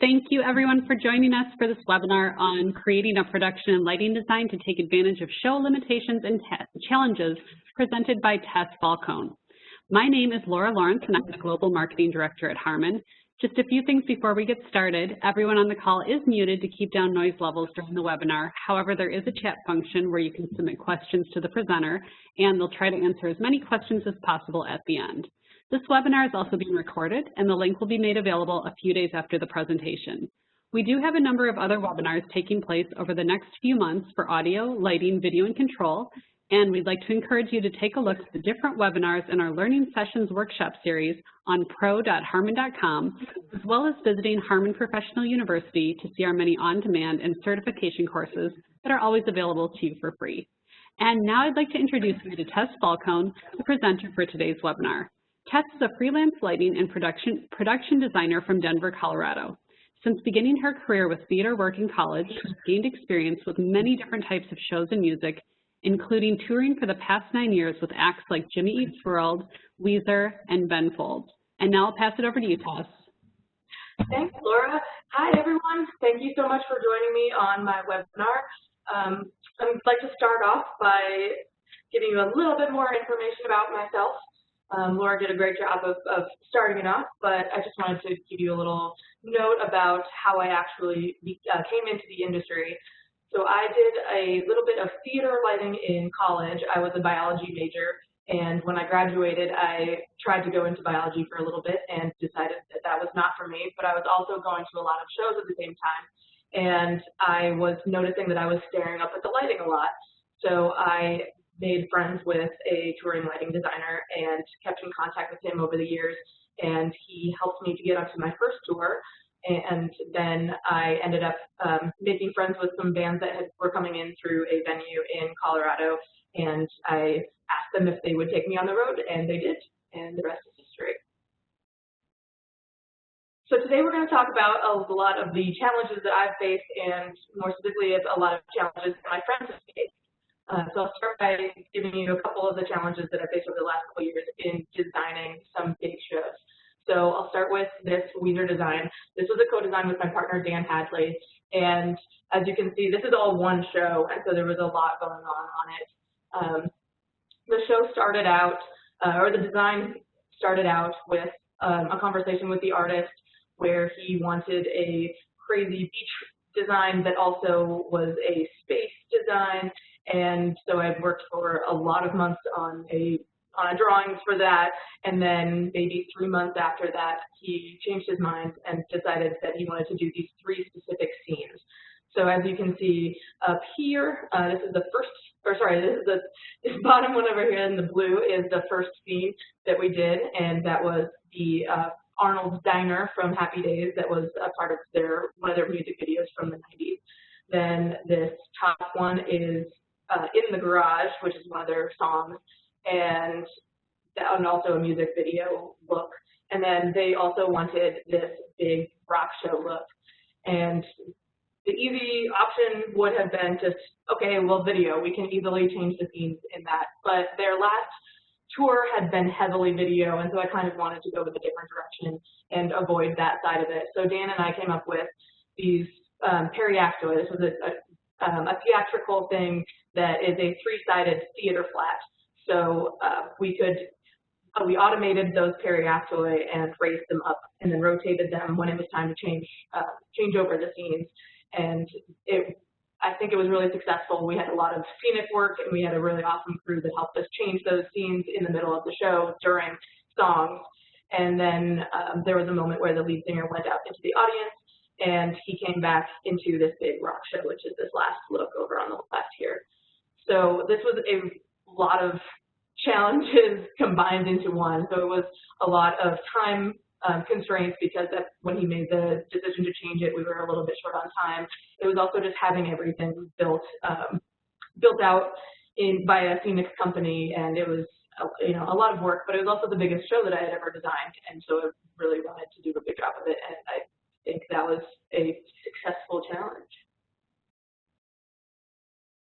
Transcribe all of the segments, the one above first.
Thank you everyone for joining us for this webinar on creating a production and lighting design to take advantage of show limitations and challenges presented by Tess Falcone. My name is Laura Lawrence and I'm the Global Marketing Director at Harman. Just a few things before we get started. Everyone on the call is muted to keep down noise levels during the webinar. However, there is a chat function where you can submit questions to the presenter and they'll try to answer as many questions as possible at the end. This webinar is also being recorded and the link will be made available a few days after the presentation. We do have a number of other webinars taking place over the next few months for audio, lighting, video, and control, and we'd like to encourage you to take a look at the different webinars in our Learning Sessions workshop series on pro.harman.com, as well as visiting Harman Professional University to see our many on-demand and certification courses that are always available to you for free. And now I'd like to introduce you to Tess Falcone, the presenter for today's webinar. Tess is a freelance lighting and production designer from Denver, Colorado. Since beginning her career with theater work in college, she's gained experience with many different types of shows and music, including touring for the past 9 years with acts like Jimmy Eats World, Weezer, and Ben Folds. And now I'll pass it over to you, Tess. Thanks, Laura. Hi, everyone. Thank you so much for joining me on my webinar. I'd like to start off by giving you a little bit more information about myself. Laura did a great job of starting it off, but I just wanted to give you a little note about how I actually came into the industry. So I did a little bit of theater lighting in college. I was a biology major, and when I graduated, I tried to go into biology for a little bit and decided that that was not for me, but I was also going to a lot of shows at the same time, and I was noticing that I was staring up at the lighting a lot. So I made friends with a touring lighting designer and kept in contact with him over the years, and he helped me to get onto my first tour. And then I ended up making friends with some bands that were coming in through a venue in Colorado, and I asked them if they would take me on the road, and they did, and the rest is history. So today we're going to talk about a lot of the challenges that I've faced, and more specifically a lot of challenges that my friends have faced. So I'll start by giving you a couple of the challenges that I faced over the last couple of years in designing some big shows. So I'll start with this Weezer design. This was a co-design with my partner, Dan Hadley. And as you can see, this is all one show, and so there was a lot going on it. The show started out, or the design started out with a conversation with the artist where he wanted a crazy beach design that also was a space design. And so I worked for a lot of months on a drawing for that, and then maybe 3 months after that, he changed his mind and decided that he wanted to do these 3 specific scenes. So as you can see up here, this is the first, or sorry, this bottom one over here in the blue is the first scene that we did, and that was the Arnold's Diner from Happy Days. That was a part of one of their music videos from the 90s. Then this top one is In the Garage, which is one of their songs, and also a music video look. And then they also wanted this big rock show look. And the easy option would have been just, okay, well, video, we can easily change the scenes in that. But their last tour had been heavily video, and so I kind of wanted to go in a different direction and avoid that side of it. So Dan and I came up with these periactoi. This was a theatrical thing that is a 3-sided theater flat. So we automated those periactoi and raised them up and then rotated them when it was time to change over the scenes. And I think it was really successful. We had a lot of scenic work, and we had a really awesome crew that helped us change those scenes in the middle of the show during songs. And then there was a moment where the lead singer went out into the audience, and he came back into this big rock show, which is this last look over on the left here. So this was a lot of challenges combined into one. So it was a lot of time constraints because when he made the decision to change it, we were a little bit short on time. It was also just having everything built out by a scenic company, and it was a lot of work, but it was also the biggest show that I had ever designed, and so I really wanted to do a good job of it, and I think that was a successful challenge.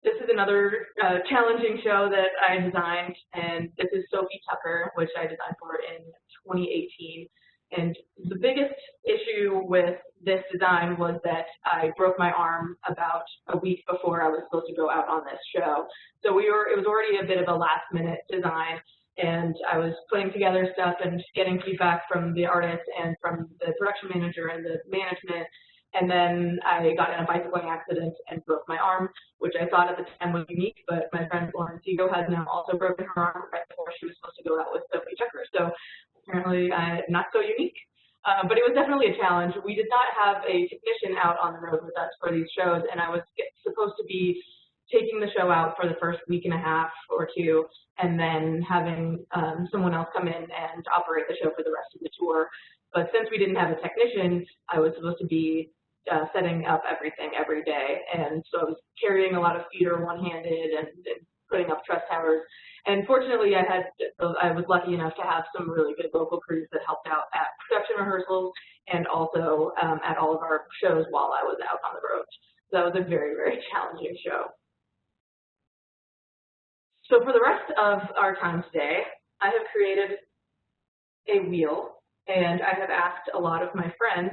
This is another challenging show that I designed, and this is Sophie Tucker, which I designed for in 2018. And the biggest issue with this design was that I broke my arm about a week before I was supposed to go out on this show. So it was already a bit of a last-minute design, and I was putting together stuff and getting feedback from the artist and from the production manager and the management. And then I got in a bicycling accident and broke my arm, which I thought at the time was unique, but my friend Lauren Seago has now also broken her arm right before she was supposed to go out with Sophie Tucker. So apparently not so unique. But it was definitely a challenge. We did not have a technician out on the road with us for these shows, and I was supposed to be taking the show out for the first week and a half or two, and then having someone else come in and operate the show for the rest of the tour. But since we didn't have a technician, I was supposed to be setting up everything every day, and so I was carrying a lot of feeder one-handed and putting up truss towers. And fortunately, I was lucky enough to have some really good local crews that helped out at production rehearsals and also at all of our shows while I was out on the road. So that was a very, very challenging show. So for the rest of our time today, I have created a wheel, and I have asked a lot of my friends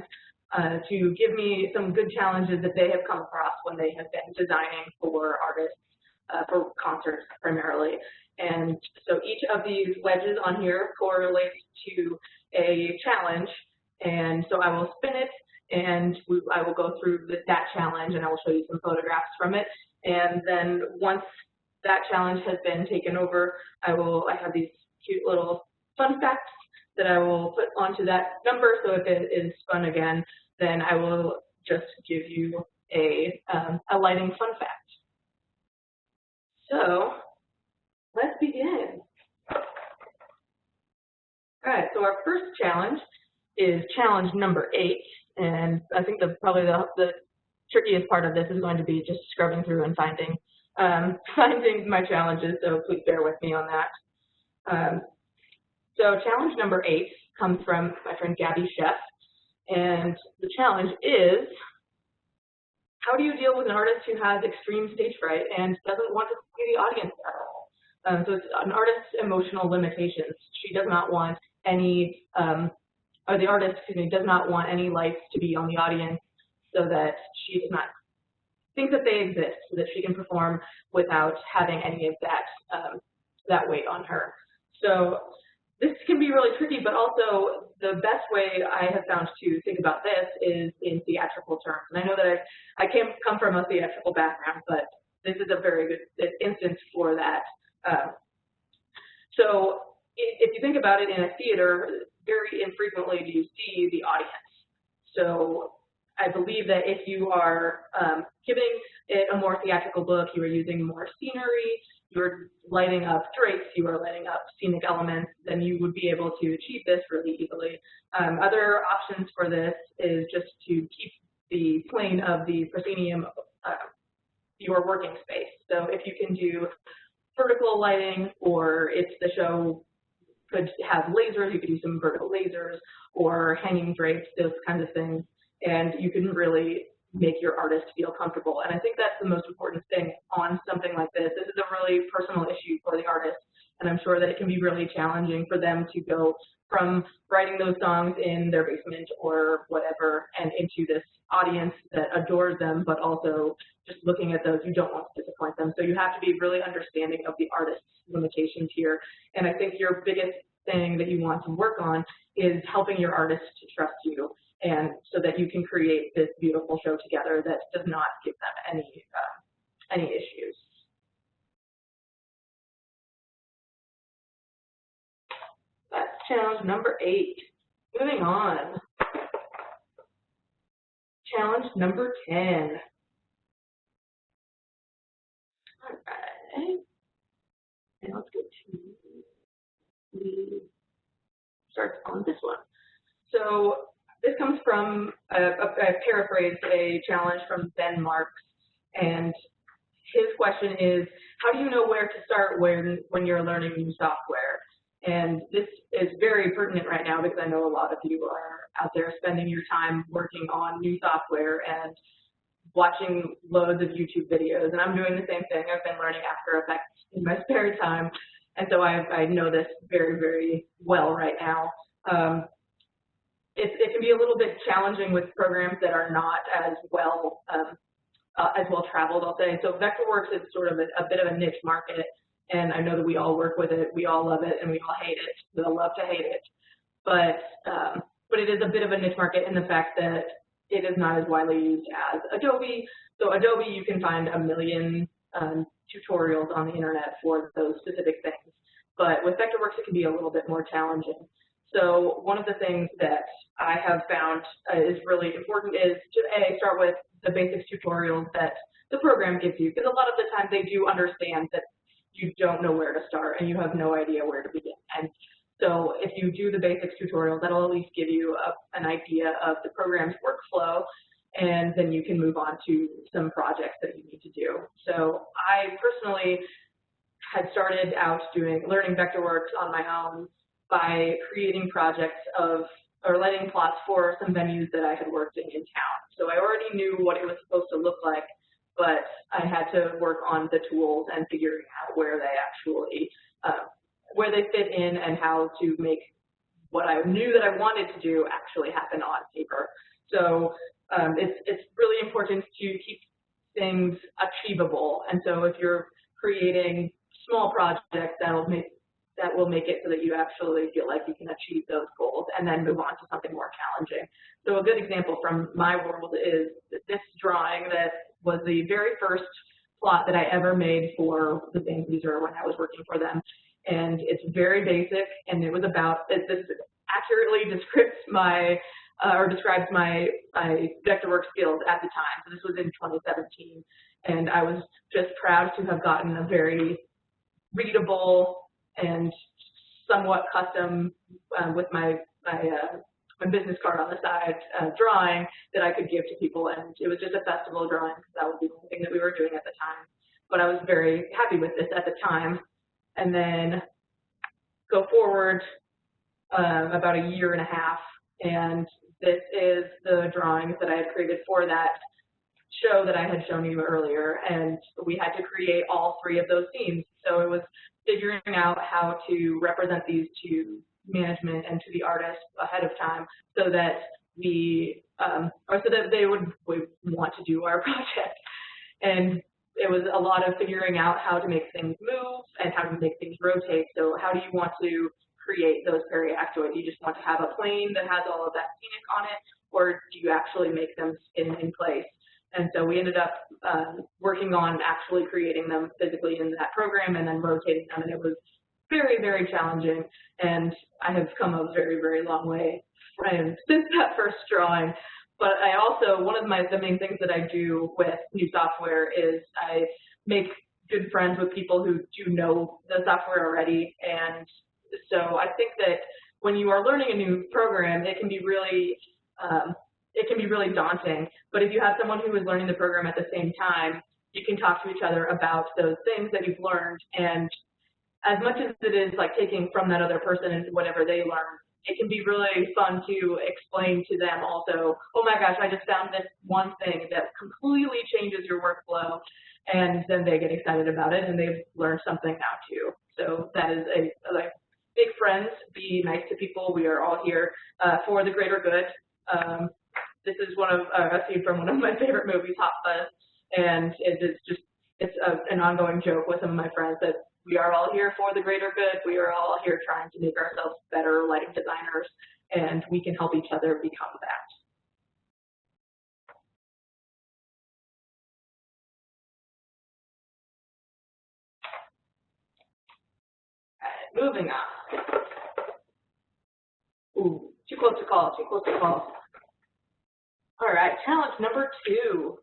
to give me some good challenges that they have come across when they have been designing for artists, for concerts primarily. And so each of these wedges on here correlates to a challenge, and so I will spin it, and I will go through that challenge, and I will show you some photographs from it. And then once that challenge has been taken over, I have these cute little fun facts that I will put onto that number, so if it is spun again, then I will just give you a lighting fun fact. So let's begin. All right, so our first challenge is challenge number 8, and I think probably the trickiest part of this is going to be just scrubbing through and finding my challenges, so please bear with me on that. So challenge number 8 comes from my friend Gabby Sheff, and the challenge is, how do you deal with an artist who has extreme stage fright and doesn't want to see the audience at all? So it's an artist's emotional limitations. She does not want any, or the artist, excuse me, does not want any lights to be on the audience so that she does not think that they exist, so that she can perform without having any of that weight on her. So this can be really tricky, but also the best way I have found to think about this is in theatrical terms. And I know that I come from a theatrical background, but this is a very good instance for that. So if you think about it, in a theater, very infrequently do you see the audience. So I believe that if you are giving it a more theatrical look, you are using more scenery, you're lighting up drapes, you are lighting up scenic elements, then you would be able to achieve this really easily. Other options for this is just to keep the plane of the proscenium your working space. So if you can do vertical lighting, or if the show could have lasers, you could do some vertical lasers or hanging drapes, those kinds of things, and you can really make your artist feel comfortable. And I think that's the most important thing on something like this. This is a really personal issue for the artist, and I'm sure that it can be really challenging for them to go from writing those songs in their basement or whatever and into this audience that adores them, but also just looking at those, you don't want to disappoint them. So you have to be really understanding of the artist's limitations here. And I think your biggest thing that you want to work on is helping your artist to trust you, and so that you can create this beautiful show together that does not give them any issues. That's challenge number 8. Moving on. Challenge number 10. All right. And let's go to start on this one. So this comes from, I paraphrased a challenge from Ben Marks, and his question is, how do you know where to start when you're learning new software? And this is very pertinent right now because I know a lot of you are out there spending your time working on new software and watching loads of YouTube videos, and I'm doing the same thing. I've been learning After Effects in my spare time, and so I know this very, very well right now. it can be a little bit challenging with programs that are not as well traveled, I'll say. So Vectorworks is sort of a bit of a niche market, and I know that we all work with it, we all love it, and we all hate it. We'll love to hate it, but it is a bit of a niche market in the fact that it is not as widely used as Adobe. So Adobe, you can find a million tutorials on the internet for those specific things, but with Vectorworks it can be a little bit more challenging. So one of the things that I have found is really important is to start with the basics tutorials that the program gives you, because a lot of the time they do understand that you don't know where to start and you have no idea where to begin. And so if you do the basics tutorial, that'll at least give you an idea of the program's workflow, and then you can move on to some projects that you need to do. So I personally had started out learning Vectorworks on my own by creating projects or lighting plots for some venues that I had worked in town. So I already knew what it was supposed to look like, but I had to work on the tools and figuring out where they actually, where they fit in and how to make what I knew that I wanted to do actually happen on paper. So it's really important to keep things achievable. And so if you're creating small projects, that will make it so that you actually feel like you can achieve those goals and then move on to something more challenging. So a good example from my world is this drawing that was the very first plot that I ever made for the band user when I was working for them. And it's very basic, and it was about, this accurately describes describes my Vectorworks skills at the time. So this was in 2017, and I was just proud to have gotten a very readable and somewhat custom with my business card on the side drawing that I could give to people, and it was just a festival drawing because that was the only thing that we were doing at the time. But I was very happy with this at the time. And then go forward about a year and a half, and this is the drawings that I had created for that show that I had shown you earlier, and we had to create all three of those scenes. So it was figuring out how to represent these to management and to the artist ahead of time so that they would want to do our project. And it was a lot of figuring out how to make things move and how to make things rotate. So how do you want to create those periactoids? Do you just want to have a plane that has all of that scenic on it, or do you actually make them spin in place? And so we ended up working on actually creating them physically in that program and then rotating them, and it was very, very challenging. And I have come a very, very long way since that first drawing. But I also, one of the main things that I do with new software is I make good friends with people who do know the software already. And so I think that when you are learning a new program, it can be really daunting. But if you have someone who is learning the program at the same time, you can talk to each other about those things that you've learned. And as much as it is like taking from that other person and whatever they learned, it can be really fun to explain to them also, oh my gosh, I just found this one thing that completely changes your workflow, and then they get excited about it and they've learned something now too. So that is big friends, be nice to people. We are all here for the greater good. This is a scene from one of my favorite movies, Hot Fuzz, and it's an ongoing joke with some of my friends that we are all here for the greater good. We are all here trying to make ourselves better lighting designers, and we can help each other become that. All right, moving on. Ooh, too close to call, too close to call. All right, challenge number 2.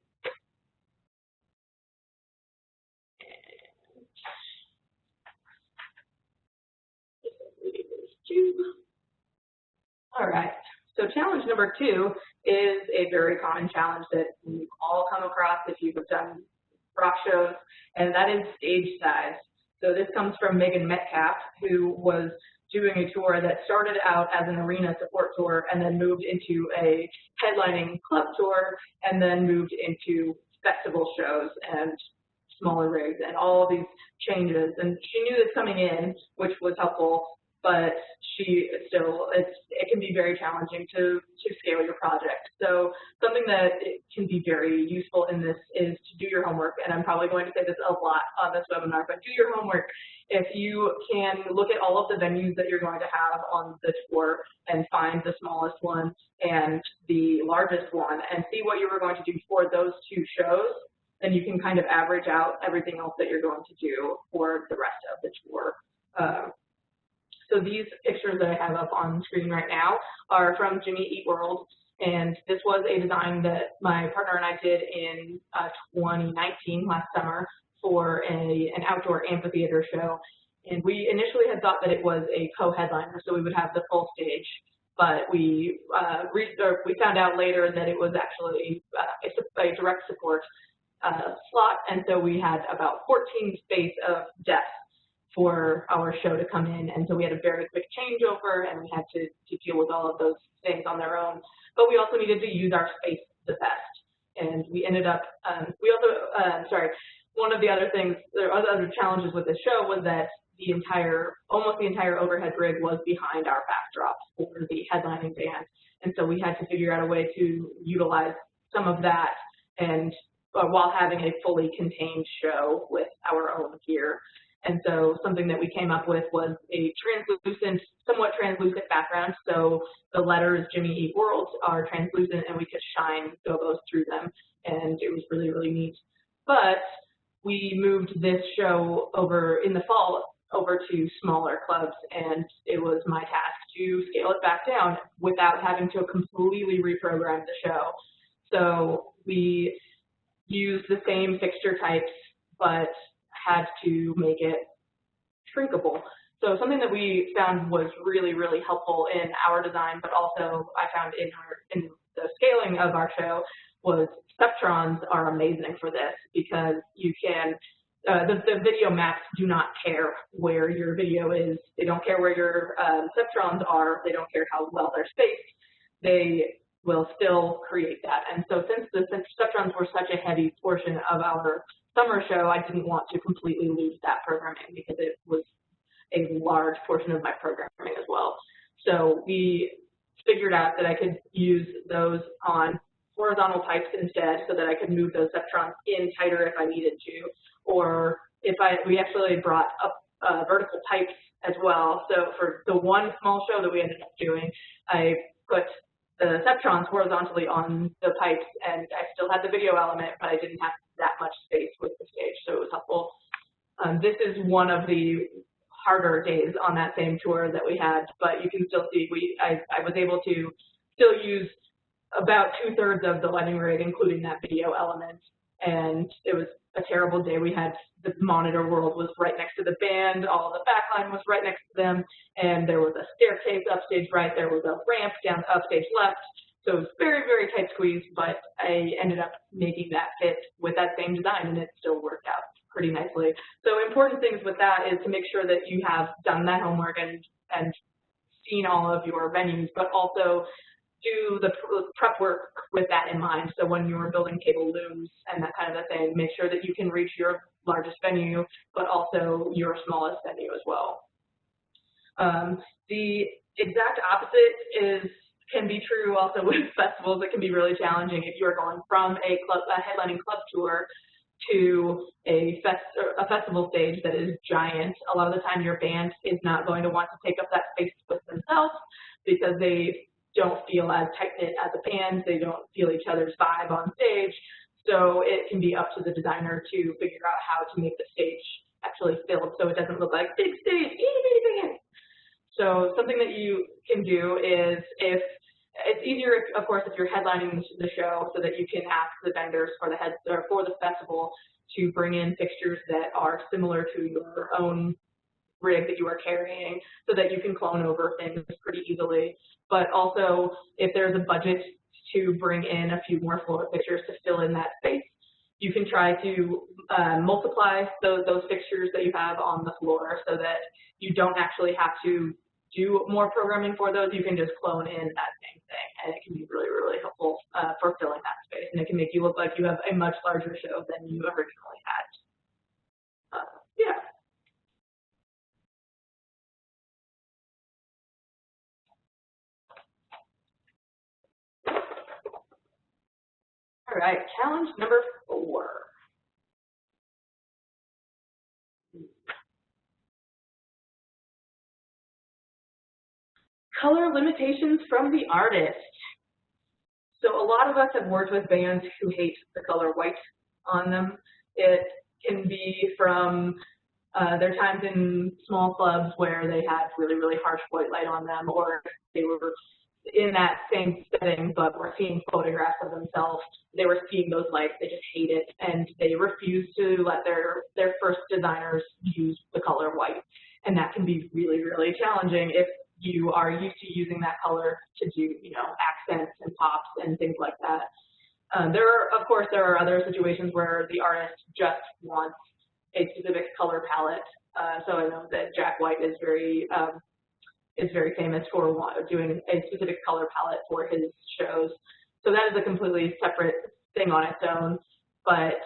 All right, so challenge number 2 is a very common challenge that we've all come across if you've done rock shows, and that is stage size. So this comes from Megan Metcalf, who was doing a tour that started out as an arena support tour and then moved into a headlining club tour and then moved into festival shows and smaller rigs and all of these changes. And she knew this coming in, which was helpful. but it can be very challenging to scale your project. So something that it can be very useful in this is to do your homework, and I'm probably going to say this a lot on this webinar, but do your homework. If you can look at all of the venues that you're going to have on the tour and find the smallest one and the largest one and see what you were going to do for those two shows, then you can kind of average out everything else that you're going to do for the rest of the tour. So these pictures that I have up on screen right now are from Jimmy Eat World, and this was a design that my partner and I did in 2019, last summer, for an outdoor amphitheater show. And we initially had thought that it was a co-headliner, so we would have the full stage, but we found out later that it was actually a direct support slot, and so we had about 14 space of depth for our show to come in, and so we had a very quick changeover, and we had to deal with all of those things on their own. But we also needed to use our space the best, and we ended up. One of the other things, there are other challenges with this show was that almost the entire overhead rig was behind our backdrop for the headlining band, and so we had to figure out a way to utilize some of that, and while having a fully contained show with our own gear. And so something that we came up with was a somewhat translucent background. So the letters Jimmy Eat World are translucent, and we could shine gobos through them, and it was really, really neat. But we moved this show over in the fall over to smaller clubs, and it was my task to scale it back down without having to completely reprogram the show. So we used the same fixture types, but had to make it shrinkable. So something that we found was really, really helpful in our design, but also I found in the scaling of our show was Steptrons are amazing for this, because you can, the video maps do not care where your video is. They don't care where your Steptrons are. They don't care how well they're spaced. They will still create that. And so since the Steptrons were such a heavy portion of our summer show, I didn't want to completely lose that programming, because it was a large portion of my programming as well. So we figured out that I could use those on horizontal pipes instead, so that I could move those Steptrons in tighter if I needed to, or we actually brought up vertical pipes as well. So for the one small show that we ended up doing, I put the Steptrons horizontally on the pipes, and I still had the video element, but I didn't have that much space with the stage, so it was helpful. This is one of the harder days on that same tour that we had, but you can still see I was able to still use about 2/3 of the lighting rig, including that video element, and it was a terrible day. We had the monitor world was right next to the band, all of the backline was right next to them, and there was a staircase upstage right, there was a ramp down upstage left, so it was very, very tight squeeze, but I ended up making that fit with that same design, and it still worked out pretty nicely. So important things with that is to make sure that you have done that homework and seen all of your venues, but also do the prep work with that in mind. So when you're building cable looms and that kind of a thing, make sure that you can reach your largest venue, but also your smallest venue as well. The exact opposite can be true also with festivals. It can be really challenging if you're going from a headlining club tour to a festival stage that is giant. A lot of the time your band is not going to want to take up that space with themselves, because they don't feel as tight-knit as a band. They don't feel each other's vibe on stage. So it can be up to the designer to figure out how to make the stage actually filled so it doesn't look like big stage, big. So something that you can do is, if it's easier, of course, if you're headlining the show, so that you can ask the vendors for the festival to bring in fixtures that are similar to your own rig that you are carrying, so that you can clone over things pretty easily. But also, if there's a budget to bring in a few more floor fixtures to fill in that space, you can try to multiply those fixtures that you have on the floor, so that you don't actually have to do more programming for those. You can just clone in that same thing, and it can be really, really helpful for filling that space, and it can make you look like you have a much larger show than you originally had. Yeah. All right, challenge number 4. Color limitations from the artist. So a lot of us have worked with bands who hate the color white on them. It can be from their times in small clubs where they had really, really harsh white light on them, or they were in that same setting but were seeing photographs of themselves. They were seeing those lights, they just hate it, and they refuse to let their first designers use the color white. And that can be really, really challenging if you are used to using that color to do, accents and pops and things like that. Of course, there are other situations where the artist just wants a specific color palette. So I know that Jack White is very famous for doing a specific color palette for his shows. So that is a completely separate thing on its own. But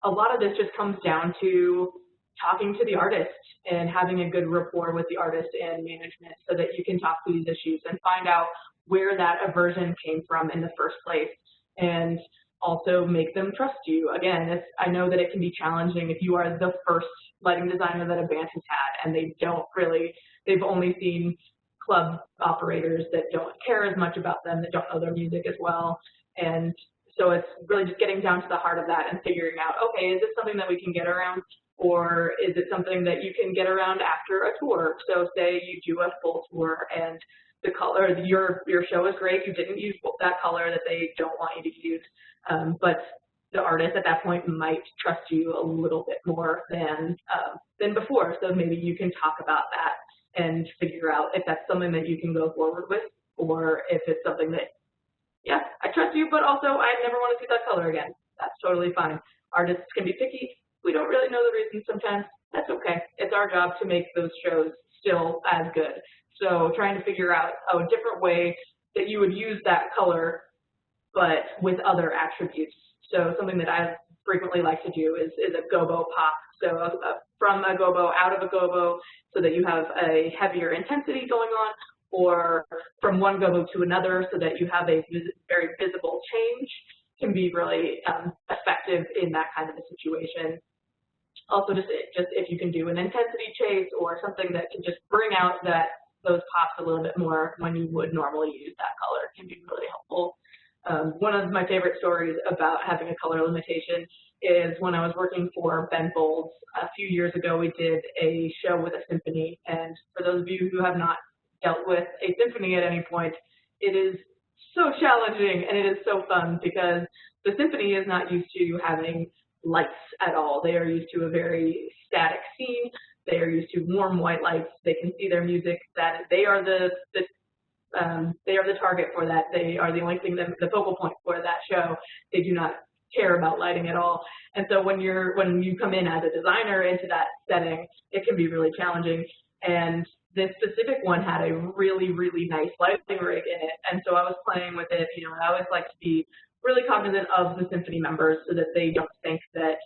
a lot of this just comes down to talking to the artist and having a good rapport with the artist and management so that you can talk through these issues and find out where that aversion came from in the first place, and also make them trust you. Again, I know that it can be challenging if you are the first lighting designer that a band has had and they've only seen club operators that don't care as much about them, that don't know their music as well. And so it's really just getting down to the heart of that and figuring out, okay, is this something that we can get around? Or is it something that you can get around after a tour? So say you do a full tour and the color, your show is great, you didn't use that color that they don't want you to use, but the artist at that point might trust you a little bit more than before. So maybe you can talk about that and figure out if that's something that you can go forward with, or if it's something that, yeah, I trust you, but also I never want to see that color again. That's totally fine. Artists can be picky. We don't really know the reasons sometimes. That's okay. It's our job to make those shows still as good. So trying to figure out a different way that you would use that color, but with other attributes. So something that I frequently like to do is a gobo pop. So from a gobo, out of a gobo, so that you have a heavier intensity going on, or from one gobo to another so that you have a very visible change, can be really effective in that kind of a situation. Also, just if you can do an intensity chase or something that can just bring out those pops a little bit more when you would normally use that color, can be really helpful. One of my favorite stories about having a color limitation is when I was working for Ben Folds a few years ago. We did a show with a symphony, and for those of you who have not dealt with a symphony at any point, it is so challenging and it is so fun because the symphony is not used to having lights at all. They are used to a very static scene. They are used to warm white lights. They can see their music. That they are the target for that. They are the only thing the focal point for that show. They do not care about lighting at all. And so when you come in as a designer into that setting, it can be really challenging. And this specific one had a really, really nice lighting rig in it. And so I was playing with it. I always like to be really cognizant of the symphony members so that they don't think that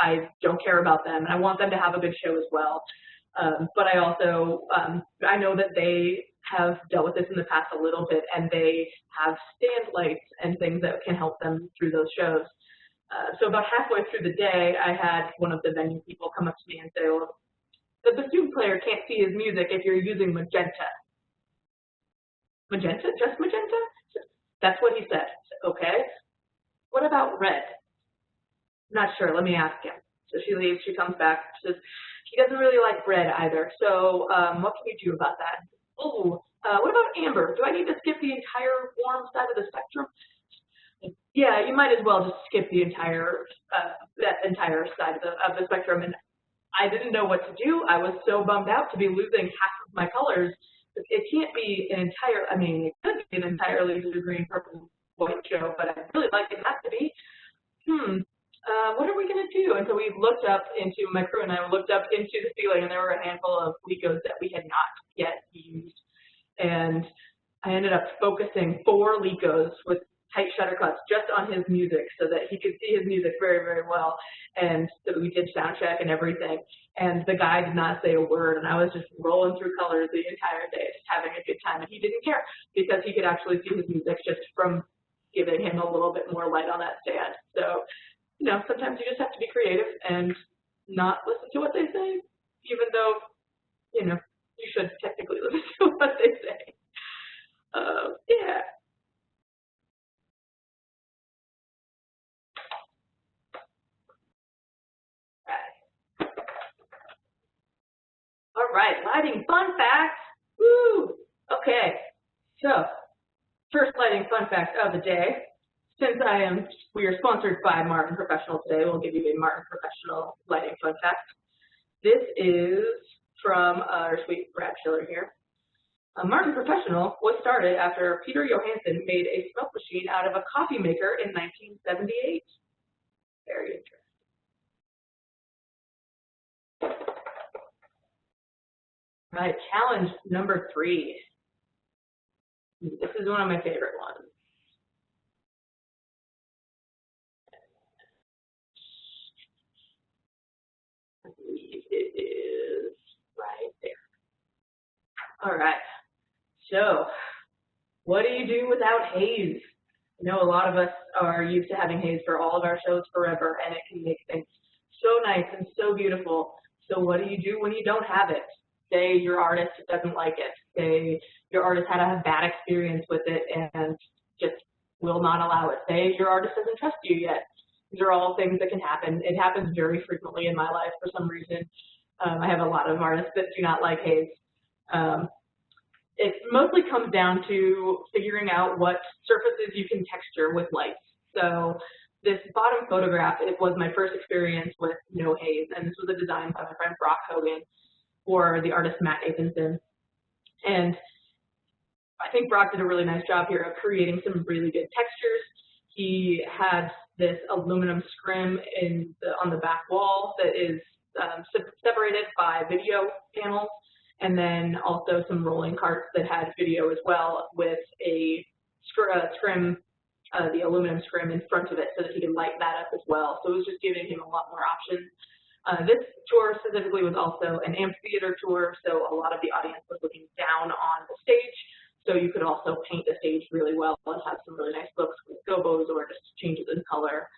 I don't care about them. And I want them to have a good show as well. But I also, I know that they have dealt with this in the past a little bit, and they have stand lights and things that can help them through those shows. So about halfway through the day, I had one of the venue people come up to me and say, well, the bassoon player can't see his music if you're using magenta. Magenta? Just magenta? That's what he said. Okay. What about red? Not sure. Let me ask him. So she leaves. She comes back. She says, he doesn't really like red either. So what can you do about that? Oh, what about amber? Do I need to skip the entire warm side of the spectrum? Yeah, you might as well just skip the entire that entire side of the spectrum. And I didn't know what to do. I was so bummed out to be losing half of my colors. It can't be an entire, I mean, it could be an entirely blue, green, purple, white show, but I'd really like it not to be. What are we going to do? And so we looked up into, my crew and I looked up into the ceiling, and there were a handful of Lecos that we had not yet used. And I ended up focusing 4 Lecos with tight shutter cuts just on his music so that he could see his music very, very well. And so we did sound check and everything. And the guy did not say a word, and I was just rolling through colors the entire day, just having a good time. And he didn't care because he could actually see his music just from giving him a little bit more light on that stand. So, you know, sometimes you just have to be creative and not listen to what they say, even though, you know, you should technically listen to what they say. Yeah. All right, lighting fun facts. Woo! Okay, so first lighting fun fact of the day. Since we are sponsored by Martin Professional today, we'll give you a Martin Professional lighting fun fact. This is from our sweet Brad Schiller here. Martin Professional was started after Peter Johansson made a smoke machine out of a coffee maker in 1978. Very interesting. All right, challenge number 3. This is one of my favorite ones. I believe it is right there. All right, so what do you do without haze? I know a lot of us are used to having haze for all of our shows forever, and it can make things so nice and so beautiful. So what do you do when you don't have it? Say your artist doesn't like it. Say your artist had a bad experience with it and just will not allow it. Say your artist doesn't trust you yet. These are all things that can happen. It happens very frequently in my life for some reason. I have a lot of artists that do not like haze. It mostly comes down to figuring out what surfaces you can texture with lights. So this bottom photograph, it was my first experience with no haze, and this was a design by my friend Brock Hogan for the artist Matt Nathanson. And I think Brock did a really nice job here of creating some really good textures. He had this aluminum scrim on the back wall that is separated by video panels, and then also some rolling carts that had video as well with a scrim, the aluminum scrim in front of it so that he could light that up as well. So it was just giving him a lot more options. This tour specifically was also an amphitheater tour, so a lot of the audience was looking down on the stage, so you could also paint the stage really well and have some really nice looks with gobos or just changes in color.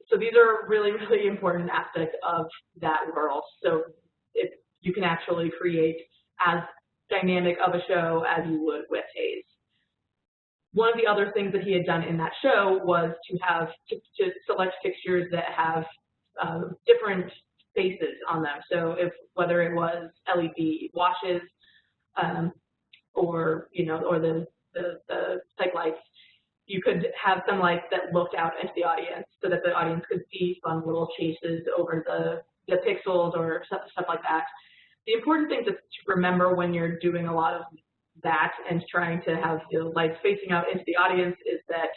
So these are really, really important aspects of that world. So if you can actually create as dynamic of a show as you would with haze. One of the other things that he had done in that show was to select fixtures that have different faces on them. So whether it was LED washes or the psych lights, you could have some lights that looked out into the audience so that the audience could see fun little chases over the pixels or stuff like that. The important thing to remember when you're doing a lot of that and trying to have the lights facing out into the audience is that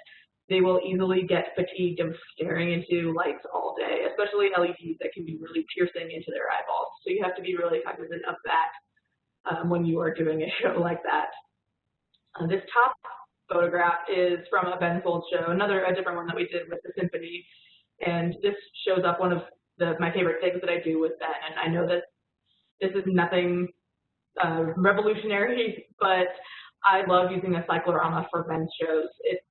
they will easily get fatigued of staring into lights all day, especially LEDs that can be really piercing into their eyeballs. So you have to be really cognizant of that when you are doing a show like that. This top photograph is from a Ben Folds show, a different one that we did with the symphony, and this shows up one of my favorite things that I do with Ben. And I know that this is nothing revolutionary, but I love using a cyclorama for Ben's shows.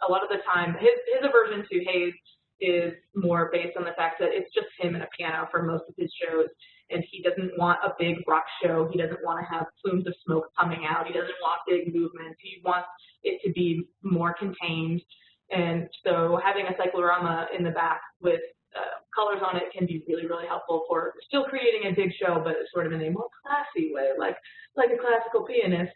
A lot of the time, his aversion to haze is more based on the fact that it's just him and a piano for most of his shows, and he doesn't want a big rock show. He doesn't want to have plumes of smoke coming out. He doesn't want big movements. He wants it to be more contained. And so having a cyclorama in the back with colors on it can be really, really helpful for still creating a big show, but sort of in a more classy way, like a classical pianist.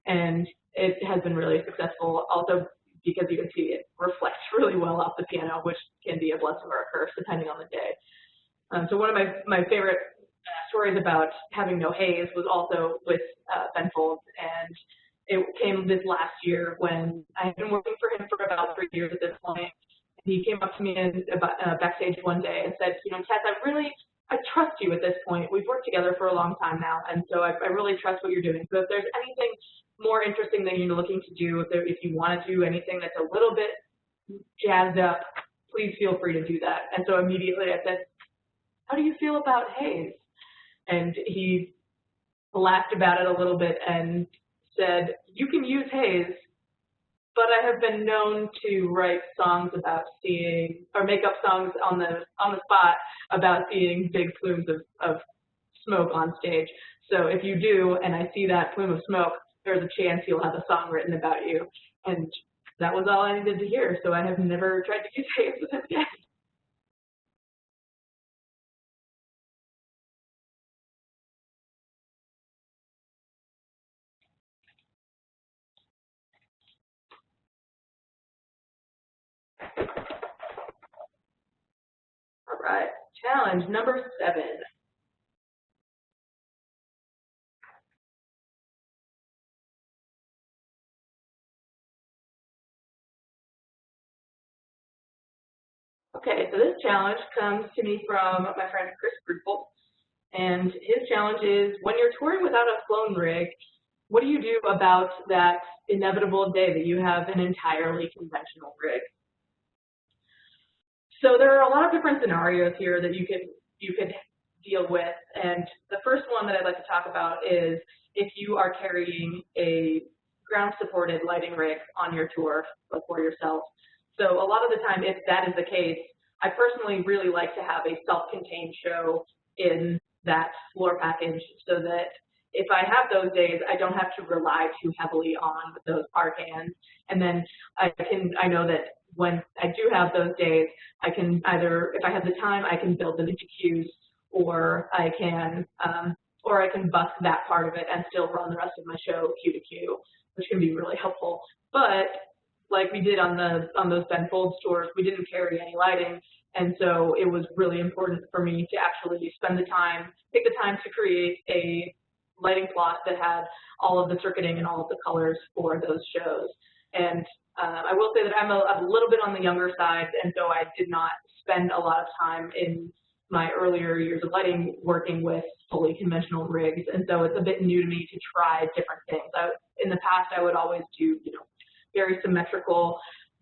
And it has been really successful also because you can see it reflects really well off the piano, which can be a blessing or a curse depending on the day. So one of my favorite stories about having no haze was also with Ben Folds, and it came this last year when I had been working for him for about 3 years at this point. He came up to me backstage one day and said, Tess, I trust you at this point. We've worked together for a long time now, and so I really trust what you're doing. So if there's anything more interesting than you're looking to do, if you want to do anything that's a little bit jazzed up, please feel free to do that. And so immediately I said, how do you feel about haze? And he laughed about it a little bit and said, you can use haze, but I have been known to write songs about seeing, or make up songs on the spot about seeing big plumes of smoke on stage. So if you do, and I see that plume of smoke, there's a chance you'll have a song written about you. And that was all I needed to hear, so I have never tried to use games with him again. All right, challenge number 7. Okay, so this challenge comes to me from my friend Chris Brupel, and his challenge is, when you're touring without a flown rig, what do you do about that inevitable day that you have an entirely conventional rig? So there are a lot of different scenarios here that you could deal with, and the first one that I'd like to talk about is if you are carrying a ground-supported lighting rig on your tour for yourself. So a lot of the time, if that is the case, I personally really like to have a self-contained show in that floor package so that if I have those days, I don't have to rely too heavily on those par cans. And then I know that when I do have those days, I can either, if I have the time, I can build them into cues, or I can busk that part of it and still run the rest of my show cue to cue, which can be really helpful. But like we did on those Ben Folds tours, we didn't carry any lighting, and so it was really important for me to actually spend the time, take the time to create a lighting plot that had all of the circuiting and all of the colors for those shows. And I will say that I'm a little bit on the younger side, and so I did not spend a lot of time in my earlier years of lighting working with fully conventional rigs, and so it's a bit new to me to try different things. In the past, I would always do, very symmetrical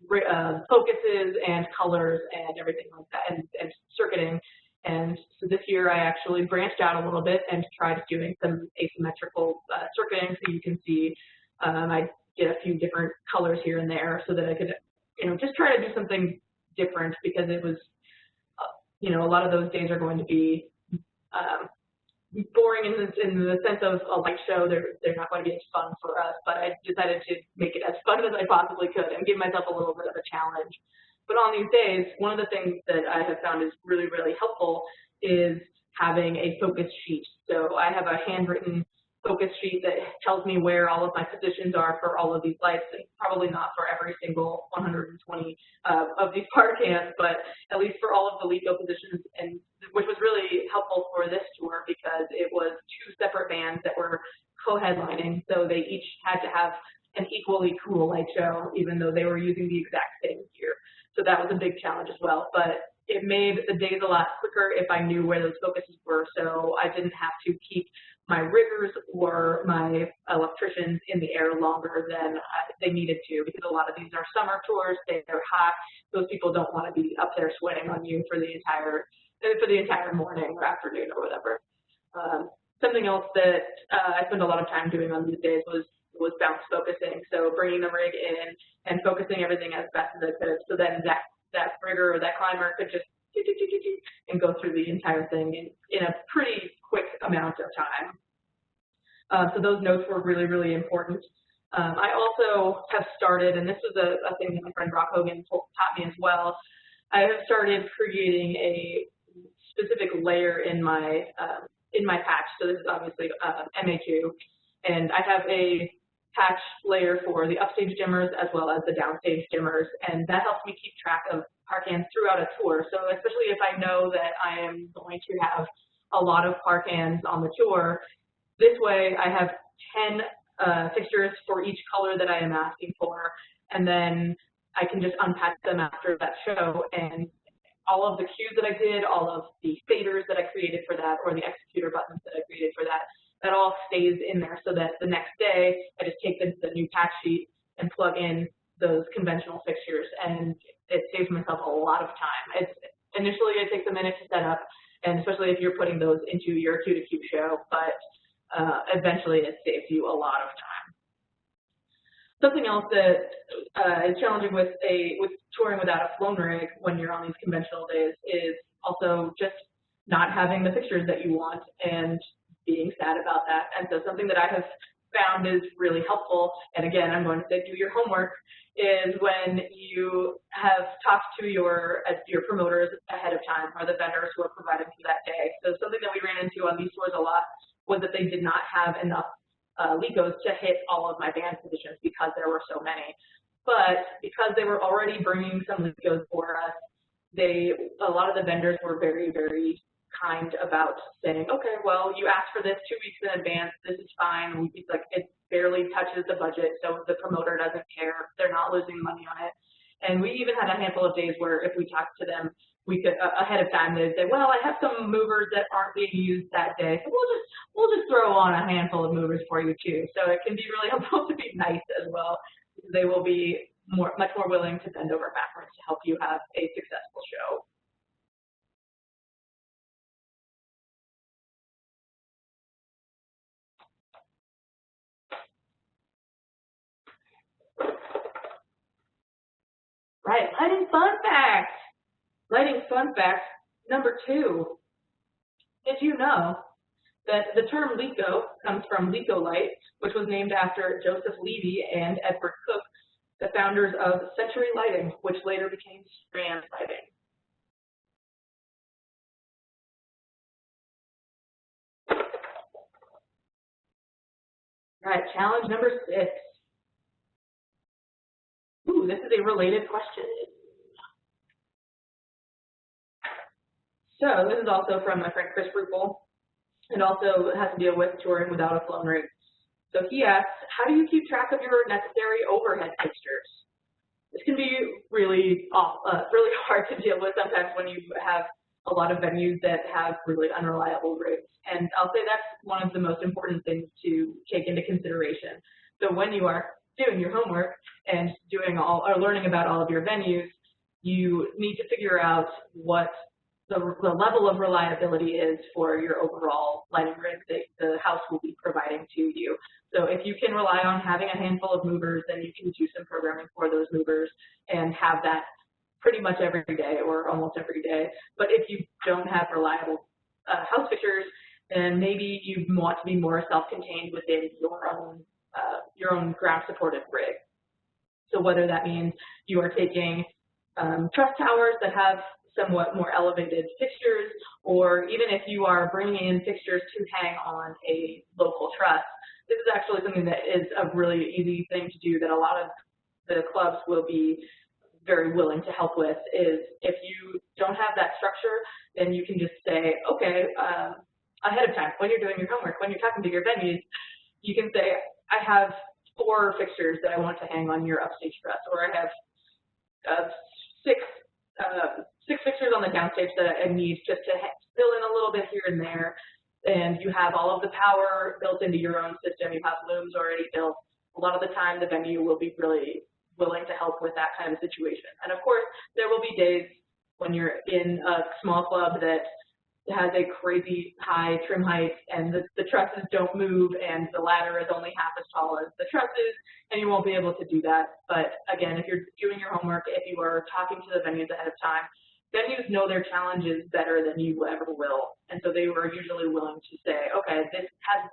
focuses and colors and everything like that, and circuiting. And so this year I actually branched out a little bit and tried doing some asymmetrical circuiting, so you can see I did a few different colors here and there so that I could, just try to do something different, because it was, a lot of those days are going to be boring in the sense of a light show. They're not going to be as fun for us, but I decided to make it as fun as I possibly could and give myself a little bit of a challenge. But on these days, one of the things that I have found is really, really helpful is having a focus sheet. So I have a handwritten focus sheet that tells me where all of my positions are for all of these lights, and probably not for every single 120 of these par cans, but at least for all of the LECO positions, and which was really helpful for this tour because it was 2 separate bands that were co-headlining, so they each had to have an equally cool light show, even though they were using the exact same gear. So that was a big challenge as well, but it made the days a lot quicker if I knew where those focuses were, so I didn't have to keep my riggers or my electricians in the air longer than they needed to, because a lot of these are summer tours, they're hot, those people don't want to be up there sweating on you for the entire morning or afternoon or whatever. Something else that I spent a lot of time doing on these days was bounce focusing, so bringing the rig in and focusing everything as best as I could, so then that rigger or that climber could just and go through the entire thing in a pretty quick amount of time. So those notes were really, really important. I also have started, and this was a thing that my friend Brock Hogan taught me as well, I have started creating a specific layer in my patch. So this is obviously MA2, and I have a patch layer for the upstage dimmers as well as the downstage dimmers, and that helps me keep track of par cans throughout a tour. So especially if I know that I am going to have a lot of par cans on the tour, this way I have 10 fixtures for each color that I am asking for, and then I can just unpack them after that show, and all of the cues that I did, all of the faders that I created for that, or the executor buttons that I created for that, that all stays in there, so that the next day I just take the new patch sheet and plug in those conventional fixtures, and it saves myself a lot of time. Initially it takes a minute to set up, and especially if you're putting those into your cue to cue show, but eventually it saves you a lot of time. Something else that is challenging with touring without a flown rig when you're on these conventional days is also just not having the fixtures that you want and being sad about that. And so something that I have found is really helpful, and again, I'm going to say do your homework, is when you have talked to your promoters ahead of time, or the vendors who are providing for that day. So something that we ran into on these tours a lot was that they did not have enough LECOs to hit all of my band positions because there were so many. But because they were already bringing some LECOs for us, a lot of the vendors were very, very kind about saying, okay, well, you asked for this 2 weeks in advance, this is fine. It's like it barely touches the budget, so the promoter doesn't care. They're not losing money on it. And we even had a handful of days where if we talked to them, we could ahead of time, they'd say, well, I have some movers that aren't being used that day, so we'll just throw on a handful of movers for you too. So it can be really helpful to be nice as well. They will be much more willing to bend over backwards to help you have a successful show. Right, lighting fun fact. Lighting fun fact number 2. Did you know that the term LECO comes from LECO light, which was named after Joseph Levy and Edward Cook, the founders of Century Lighting, which later became Strand Lighting. All right, challenge number 6. Ooh, this is a related question. So this is also from my friend Chris Ruppel. It also has to deal with touring without a flown rig. So he asks, how do you keep track of your necessary overhead fixtures? This can be really hard to deal with sometimes when you have a lot of venues that have really unreliable rigs. And I'll say that's one of the most important things to take into consideration. So when you are doing your homework and learning about all of your venues, you need to figure out what the level of reliability is for your overall lighting rig that the house will be providing to you. So if you can rely on having a handful of movers, then you can do some programming for those movers and have that pretty much every day or almost every day. But if you don't have reliable house fixtures, then maybe you want to be more self-contained within your own ground-supported rig. So whether that means you are taking truss towers that have somewhat more elevated fixtures, or even if you are bringing in fixtures to hang on a local truss. This is actually something that is a really easy thing to do that a lot of the clubs will be very willing to help with, is if you don't have that structure, then you can just say, okay, ahead of time, when you're doing your homework, when you're talking to your venues, you can say, I have 4 fixtures that I want to hang on your upstage truss, or I have 6 fixtures on the downstage that I need just to fill in a little bit here and there, and you have all of the power built into your own system, you have looms already built. A lot of the time, the venue will be really willing to help with that kind of situation. And of course, there will be days when you're in a small club that has a crazy high trim height and the trusses don't move and the ladder is only half as tall as the trusses, and you won't be able to do that. But again, if you're doing your homework, if you are talking to the venues ahead of time, venues know their challenges better than you ever will. And so they were usually willing to say, okay,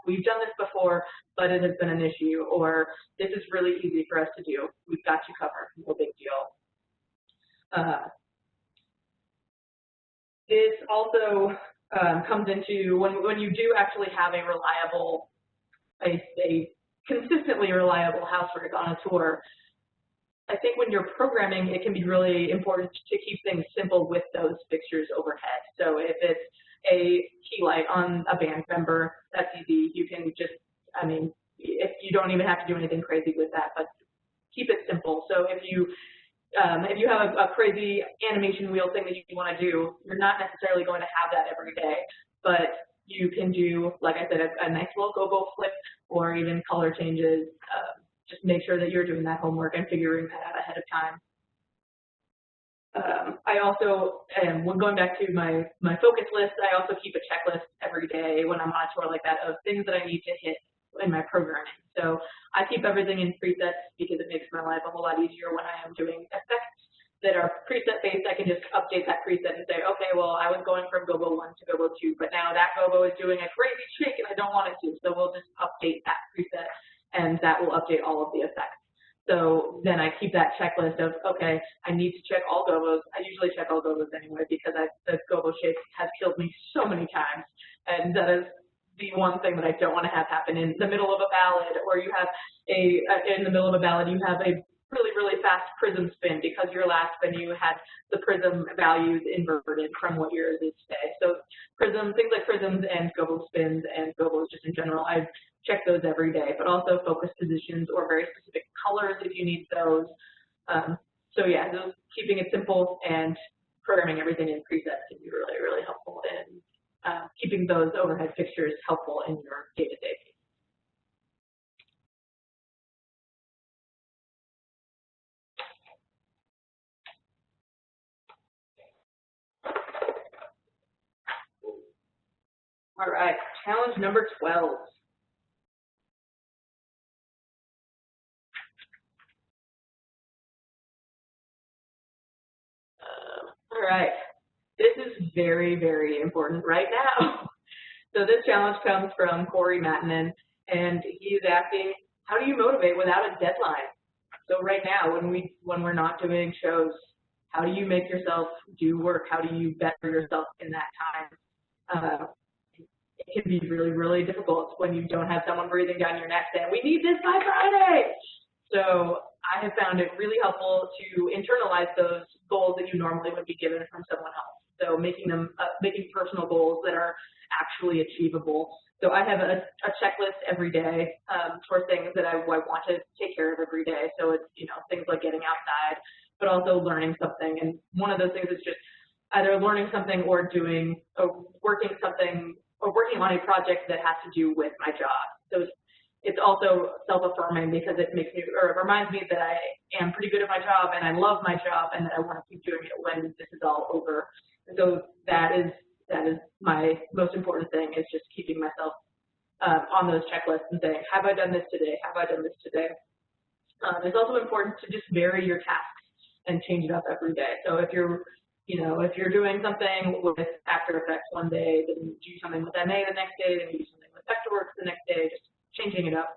we've done this before, but it has been an issue, or this is really easy for us to do. We've got you covered, no big deal. This also comes into when you do actually have a reliable, a consistently reliable house rig on a tour. I think when you're programming, it can be really important to keep things simple with those fixtures overhead. So if it's a key light on a band member, that's easy. You can just, if you don't even have to do anything crazy with that, but keep it simple. So if you have a crazy animation wheel thing that you want to do, you're not necessarily going to have that every day, but you can do, like I said, a nice little go-go flip or even color changes. Just make sure that you're doing that homework and figuring that out ahead of time. I also, when going back to my focus list, I also keep a checklist every day when I'm on a tour like that of things that I need to hit in my programming. So I keep everything in presets because it makes my life a whole lot easier when I am doing effects that are preset based. I can just update that preset and say, okay, well, I was going from Gobo 1 to Gobo 2, but now that Gobo is doing a crazy shake and I don't want it to, so we'll just update that preset and that will update all of the effects. So then I keep that checklist of, okay, I need to check all Gobos. I usually check all Gobos anyway because the Gobo shake has killed me so many times, and that is the one thing that I don't want to have happen in the middle of a ballad, or you have in the middle of a ballad you have a really, really fast prism spin because your last spin you had the prism values inverted from what yours is today. So things like prisms and gobo spins and gobos just in general, I check those every day, but also focus positions or very specific colors if you need those. So yeah, keeping it simple and programming everything in presets can be really, really helpful in keeping those overhead fixtures helpful in your day-to-day. All right, challenge number 12. All right, this is very, very important right now. So this challenge comes from Corey Mattinen, and he's asking, how do you motivate without a deadline? So right now, when we're not doing shows, how do you make yourself do work? How do you better yourself in that time? It can be really, really difficult when you don't have someone breathing down your neck saying, we need this by Friday. So I have found it really helpful to internalize those goals that you normally would be given from someone else. So making personal goals that are actually achievable. So I have a checklist every day for things that I want to take care of every day. So it's, things like getting outside, but also learning something. And one of those things is just either learning something or working on a project that has to do with my job. So it's also self-affirming because it reminds me that I am pretty good at my job and I love my job and that I want to keep doing it when this is all over. And so that is my most important thing, is just keeping myself on those checklists and saying, have I done this today? Have I done this today? It's also important to just vary your tasks and change it up every day. So if you're doing something with After Effects one day, then you do something with MA the next day, then you do something with Vectorworks the next day, just changing it up.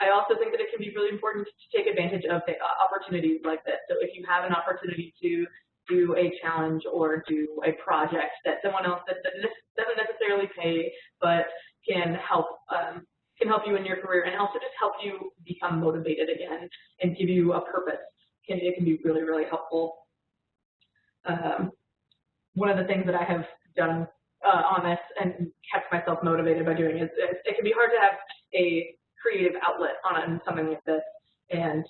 I also think that it can be really important to take advantage of opportunities like this. So if you have an opportunity to do a challenge or do a project that someone else that doesn't necessarily pay, but can help you in your career and also just help you become motivated again and give you a purpose, it can be really, really helpful. One of the things that I have done on this and kept myself motivated by doing is it can be hard to have a creative outlet on something like this, and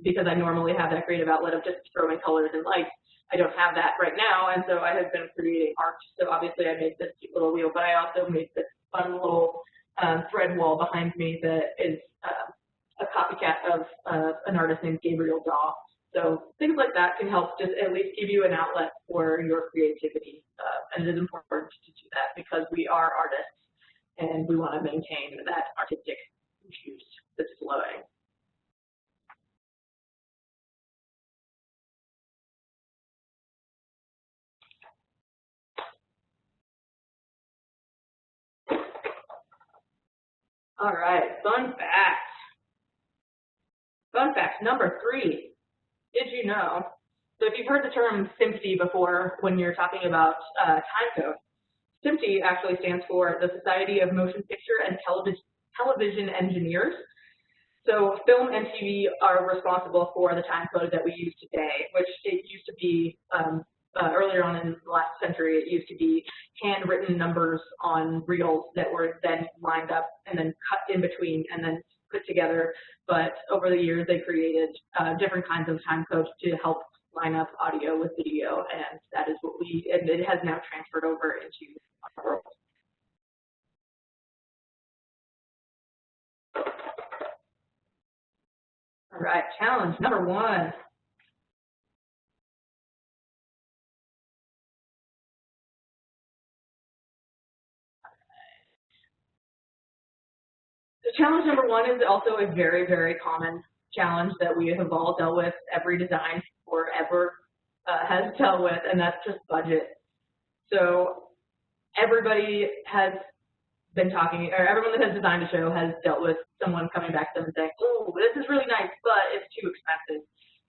because I normally have that creative outlet of just throwing colors and lights, I don't have that right now, and so I have been creating art. So obviously I made this cute little wheel, but I also made this fun little thread wall behind me that is a copycat of an artist named Gabriel Daw. So things like that can help just at least give you an outlet for your creativity. And it is important to do that because we are artists and we want to maintain that artistic juice that's flowing. All right, fun fact. Fun fact number 3. Did you know? So if you've heard the term SMPTE before when you're talking about time code, SMPTE actually stands for the Society of Motion Picture and Television Engineers. So film and TV are responsible for the time code that we use today, which it used to be, earlier on in the last century, it used to be handwritten numbers on reels that were then lined up and then cut in between and then put together. But over the years, they created different kinds of time codes to help line up audio with video, and that is what and it has now transferred over into our world. All right, challenge number 1. This challenge number one is also a very, very common challenge that we have all dealt with, every design forever has dealt with, and that's just budget. So everybody has been talking, or everyone that has designed a show has dealt with someone coming back to them and saying, oh, this is really nice, but it's too expensive.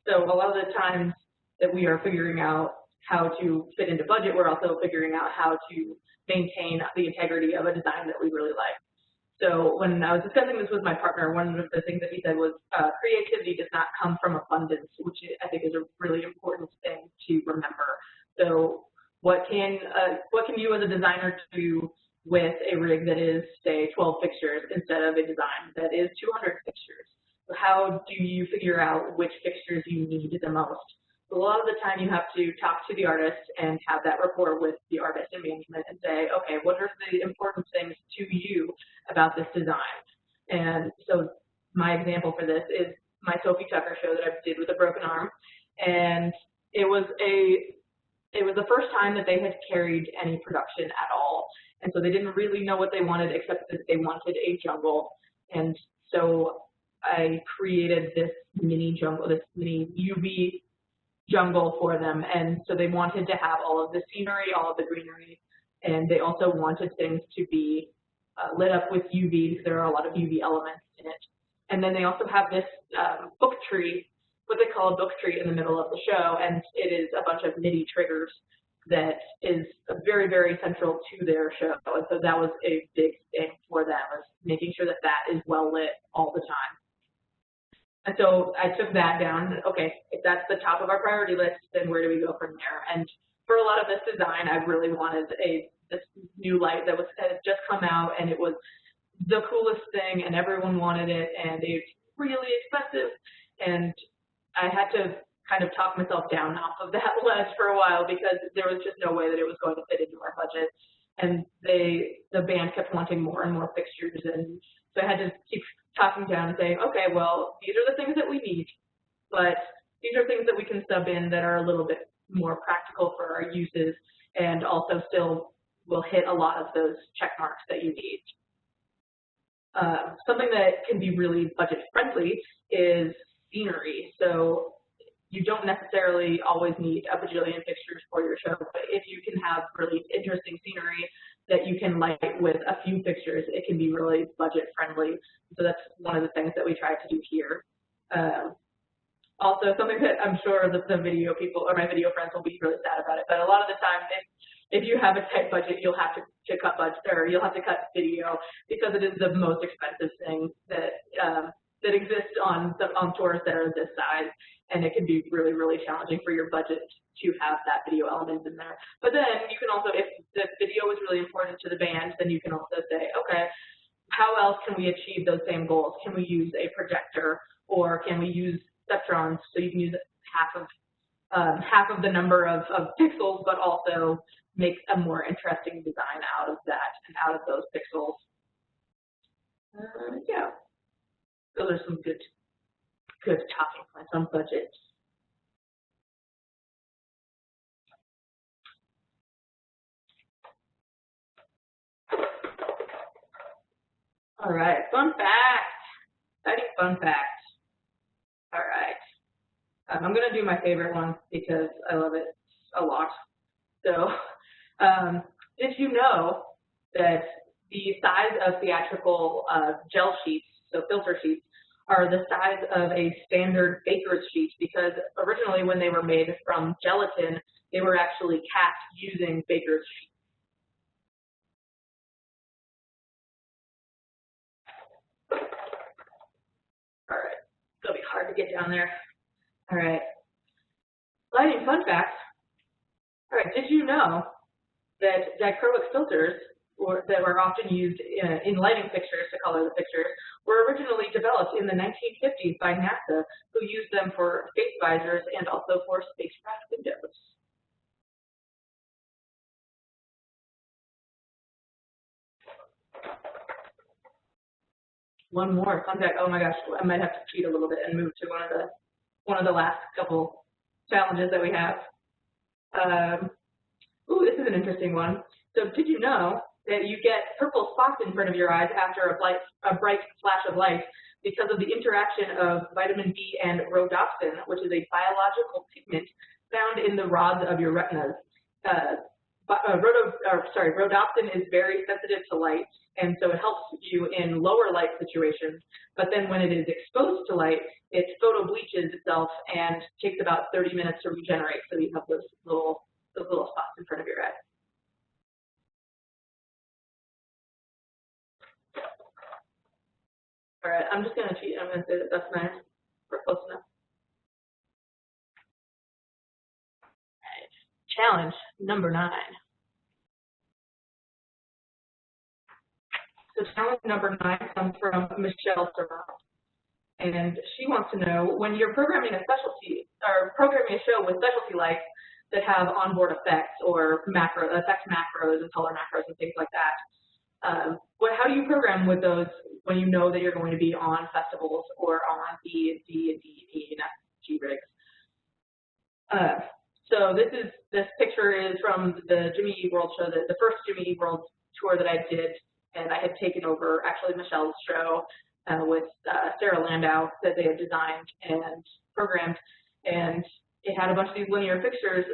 So a lot of the times that we are figuring out how to fit into budget, we're also figuring out how to maintain the integrity of a design that we really like. So when I was discussing this with my partner, one of the things that he said was creativity does not come from abundance, which I think is a really important thing to remember. So what can you as a designer do with a rig that is, say, 12 fixtures instead of a design that is 200 fixtures? How do you figure out which fixtures you need the most? So a lot of the time you have to talk to the artist and have that rapport with the artist and management and say, okay, what are the important things to you about this design? And so my example for this is my Sophie Tucker show that I did with a broken arm. And it was the first time that they had carried any production at all. And so they didn't really know what they wanted, except that they wanted a jungle. And so I created this mini jungle, this mini UV jungle for them. And so they wanted to have all of the scenery, all of the greenery, and they also wanted things to be lit up with UV because there are a lot of UV elements in it. And then they also have this book tree, what they call a book tree, in the middle of the show, and it is a bunch of MIDI triggers that is very, very central to their show. And so that was a big thing for them, was making sure that that is well lit all the time. And so I took that down. Okay, if that's the top of our priority list, then where do we go from there? And for a lot of this design, I really wanted this new light that had just come out, and it was the coolest thing, and everyone wanted it, and it's really expensive. And I had to kind of talk myself down off of that ledge for a while because there was just no way that it was going to fit into our budget. And the band kept wanting more and more fixtures, and so I had to keep talking down and saying, okay, well, these are the things that we need, but these are things that we can sub in that are a little bit more practical for our uses and also still will hit a lot of those check marks that you need. Something that can be really budget friendly is scenery. So you don't necessarily always need a bajillion fixtures for your show, but if you can have really interesting scenery that you can light with a few fixtures, it can be really budget friendly. So that's one of the things that we try to do here. Also, something that I'm sure that the video people or my video friends will be really sad about it, but a lot of the time, if you have a tight budget, you'll have to cut budget, or you'll have to cut video because it is the most expensive thing that that exists on tours that are this size, and it can be really, really challenging for your budget to have that video element in there. But then you can also, if the video is really important to the band, then you can also say, okay, how else can we achieve those same goals? Can we use a projector, or can we use Ceptrons, so you can use half of the number of pixels, but also make a more interesting design out of that and out of those pixels. Yeah, those are some good talking points on budget. All right, fun fact. Exciting fun fact. All right. I'm going to do my favorite one because I love it a lot. So, did you know that the size of theatrical gel sheets, so filter sheets, are the size of a standard baker's sheet? Because originally when they were made from gelatin, they were actually cast using baker's sheets. All right, it's going to be hard to get down there. All right, lighting fun facts. All right, did you know that dichroic filters that were often used in lighting fixtures to color the fixtures were originally developed in the 1950s by NASA, who used them for space visors and also for spacecraft windows. One more fun fact. Oh my gosh, I might have to cheat a little bit and move to one of the last couple challenges that we have. Ooh, this is an interesting one. So did you know that you get purple spots in front of your eyes after a bright flash of light because of the interaction of vitamin B and rhodopsin, which is a biological pigment found in the rods of your retinas. Rhodopsin is very sensitive to light, and so it helps you in lower light situations. But then when it is exposed to light, it photo-bleaches itself and takes about 30 minutes to regenerate. So you have those little spots in front of your eye. All right, I'm just going to cheat. I'm going to say that that's nice. We're close enough. All right. Challenge number 9. So challenge number 9 comes from Michelle Serrano. And she wants to know, when you're programming a show with specialty lights that have onboard effects or effect macros and color macros and things like that, how do you program with those when you know that you're going to be on festivals or on B, D, and D, and F, G rigs? So this picture is from the Jimmy Eat World show, the first Jimmy Eat World tour that I did, and I had taken over actually Michelle's show with Sarah Landau that they had designed and programmed, and it had a bunch of these linear fixtures,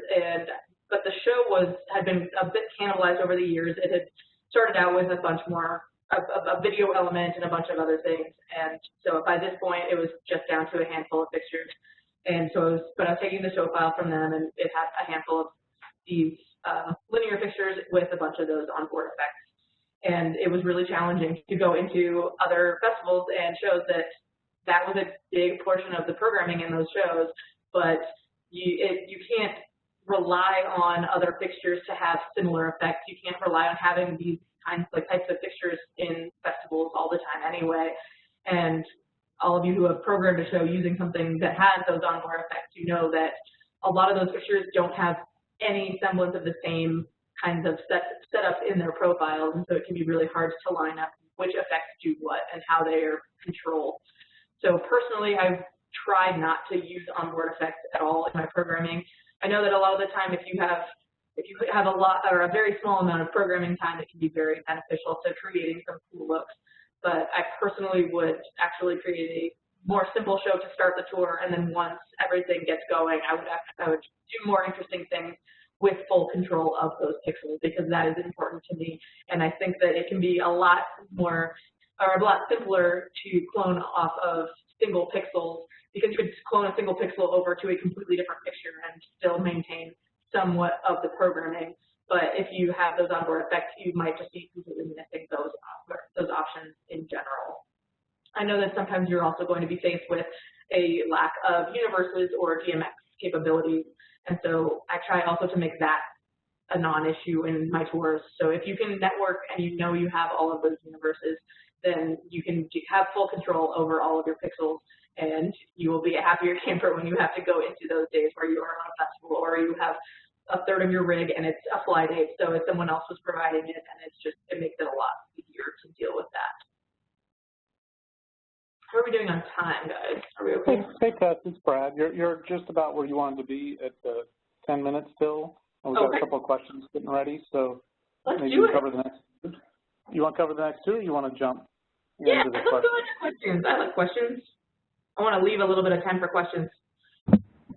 but the show had been a bit cannibalized over the years. It had started out with a bunch more a video element and a bunch of other things, and so by this point it was just down to a handful of fixtures. And so I was taking the show file from them, and it had a handful of these linear fixtures with a bunch of those onboard effects. And it was really challenging to go into other festivals and shows that was a big portion of the programming in those shows, but you can't rely on other fixtures to have similar effects. You can't rely on having these types of fixtures in festivals all the time anyway. And all of you who have programmed a show using something that has those onboard effects, you know that a lot of those fixtures don't have any semblance of the same kinds of setup in their profiles, and so it can be really hard to line up which effects do what and how they are controlled. So personally, I've tried not to use onboard effects at all in my programming. I know that a lot of the time, if you have a lot or a very small amount of programming time, it can be very beneficial to creating some cool looks. But I personally would actually create a more simple show to start the tour, and then once everything gets going, I would do more interesting things with full control of those pixels, because that is important to me. And I think that it can be a lot simpler to clone off of single pixels, because you could clone a single pixel over to a completely different picture and still maintain somewhat of the programming. But if you have those onboard effects, you might just be completely missing those options in general. I know that sometimes you're also going to be faced with a lack of universes or DMX capabilities, and so I try also to make that a non-issue in my tours. So if you can network and you know you have all of those universes, then you can have full control over all of your pixels, and you will be a happier camper when you have to go into those days where you are on a festival or you have a third of your rig and it's a fly date, so if someone else was providing it, and it makes it a lot easier to deal with that. How are we doing on time, guys? Are we okay? Hey, Tess, it's Brad. You're just about where you wanted to be at the 10 minutes still. We've got a couple of questions getting ready, so maybe you can cover the next two. You want to cover the next two, or you want to jump into the questions? Let's go into questions. I like questions. I want to leave a little bit of time for questions.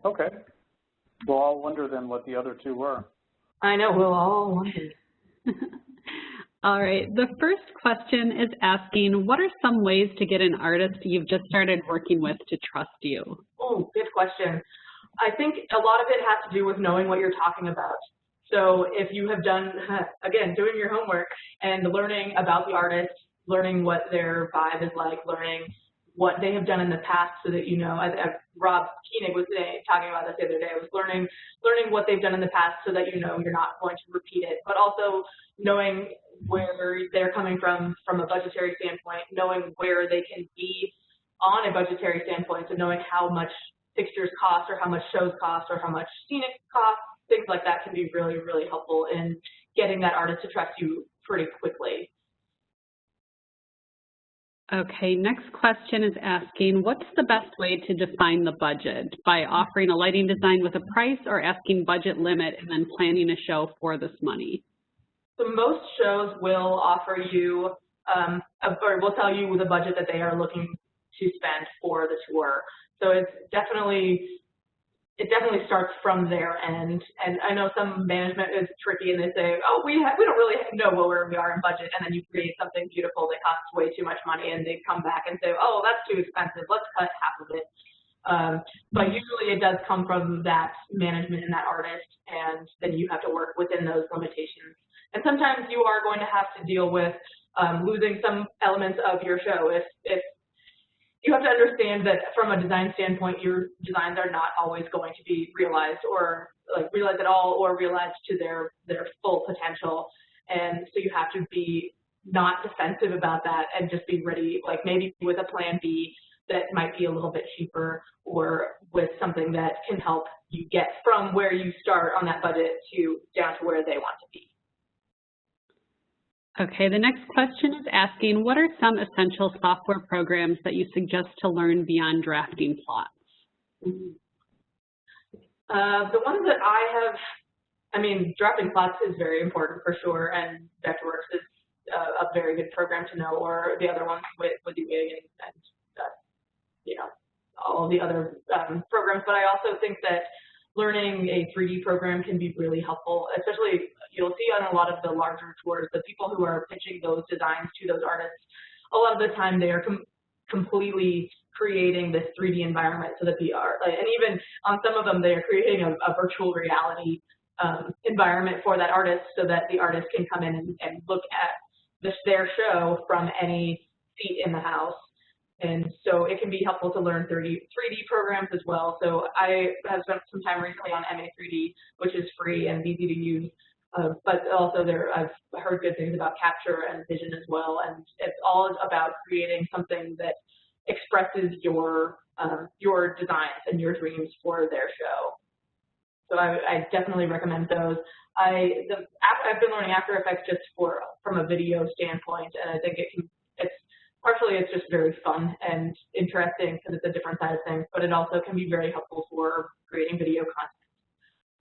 Okay. We'll all wonder then what the other two were. I know, we'll all wonder. All right, the first question is asking, what are some ways to get an artist you've just started working with to trust you? Oh, good question. I think a lot of it has to do with knowing what you're talking about. So if you have done, again, doing your homework and learning about the artist, learning what their vibe is like, learning what they have done in the past so that you know, as Rob Koenig was talking about this the other day, was learning what they've done in the past so that you know you're not going to repeat it, but also knowing where they're coming from a budgetary standpoint, knowing where they can be on a budgetary standpoint, so knowing how much fixtures cost or how much shows cost or how much scenic cost, things like that can be really, really helpful in getting that artist to trust you pretty quickly. Okay, next question is asking, what's the best way to define the budget? By offering a lighting design with a price, or asking budget limit and then planning a show for this money? So most shows will offer you, or will tell you the budget that they are looking to spend for the tour. So it definitely starts from their end. And I know some management is tricky and they say, oh, we don't really know where we are in budget, and then you create something beautiful that costs way too much money, and they come back and say, oh, that's too expensive, let's cut half of it. But usually it does come from that management and that artist, and then you have to work within those limitations. And sometimes you are going to have to deal with losing some elements of your show. If you have to understand that from a design standpoint, your designs are not always going to be realized, or realized at all, or realized to their full potential. And so you have to be not defensive about that and just be ready, like maybe with a plan B that might be a little bit cheaper, or with something that can help you get from where you start on that budget to down to where they want to be. Okay, the next question is asking, what are some essential software programs that you suggest to learn beyond drafting plots? The ones that drafting plots is very important for sure, and Vectorworks is a very good program to know, or the other ones with UA and all the other programs. But I also think that learning a 3D program can be really helpful, especially you'll see on a lot of the larger tours, the people who are pitching those designs to those artists, a lot of the time they are completely creating this 3D environment so that the art, and even on some of them, they are creating a virtual reality environment for that artist so that the artist can come in and look at their show from any seat in the house. And so it can be helpful to learn 3D programs as well. So I have spent some time recently on MA3D, which is free and easy to use. But also I've heard good things about Capture and Vision as well. And it's all about creating something that expresses your designs and your dreams for their show. So I definitely recommend those. I've been learning After Effects just from a video standpoint, and I think partially it's just very fun and interesting because it's a different side of things, but it also can be very helpful for creating video content.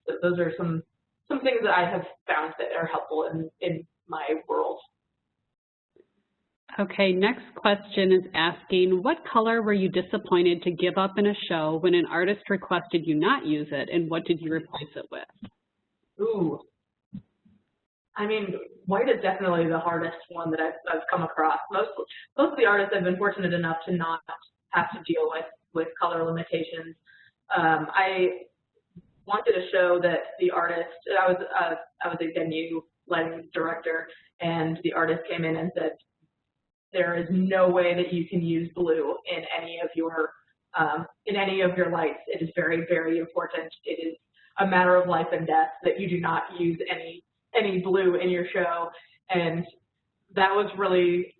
So those are some things that I have found that are helpful in my world. Okay, next question is asking, what color were you disappointed to give up in a show when an artist requested you not use it, and what did you replace it with? Ooh. I mean, white is definitely the hardest one that I've come across. Most of the artists I've been fortunate enough to not have to deal with color limitations. I wanted a show that the artist, I was a venue lighting director, and the artist came in and said, there is no way that you can use blue in any of your lights. It is very, very important. It is a matter of life and death that you do not use any blue in your show. And that was really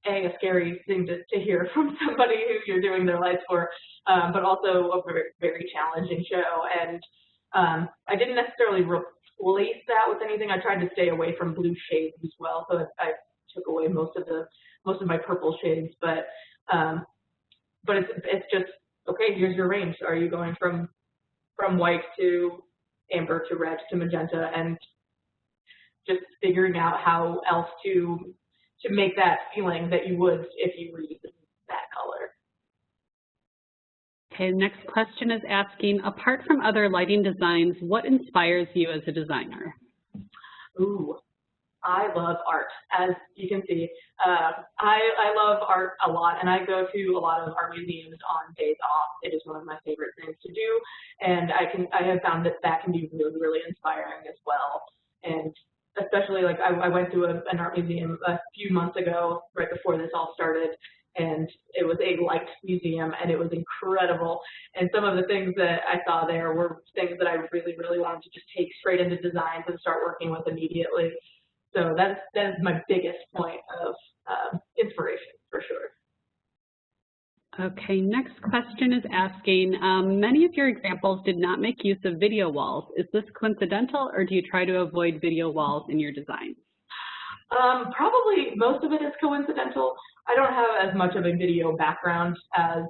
a scary thing to hear from somebody who you're doing their lights for, but also a very, very challenging show. And I didn't necessarily replace that with anything. I tried to stay away from blue shades as well, so I took away most of my purple shades. But it's just, okay, here's your range. Are you going from white to amber to red to magenta, and just figuring out how else to make that feeling that you would if you were using that color. Okay, next question is asking, apart from other lighting designs, what inspires you as a designer? Ooh, I love art. As you can see, I love art a lot, and I go to a lot of art museums on days off. It is one of my favorite things to do, and I have found that can be really, really inspiring as well. And especially, like, I went to an art museum a few months ago, right before this all started, and it was a light museum, and it was incredible. And some of the things that I saw there were things that I really, really wanted to just take straight into designs and start working with immediately. So that is my biggest point of inspiration, for sure. Okay, next question is asking, many of your examples did not make use of video walls. Is this coincidental, or do you try to avoid video walls in your designs? Probably most of it is coincidental. I don't have as much of a video background as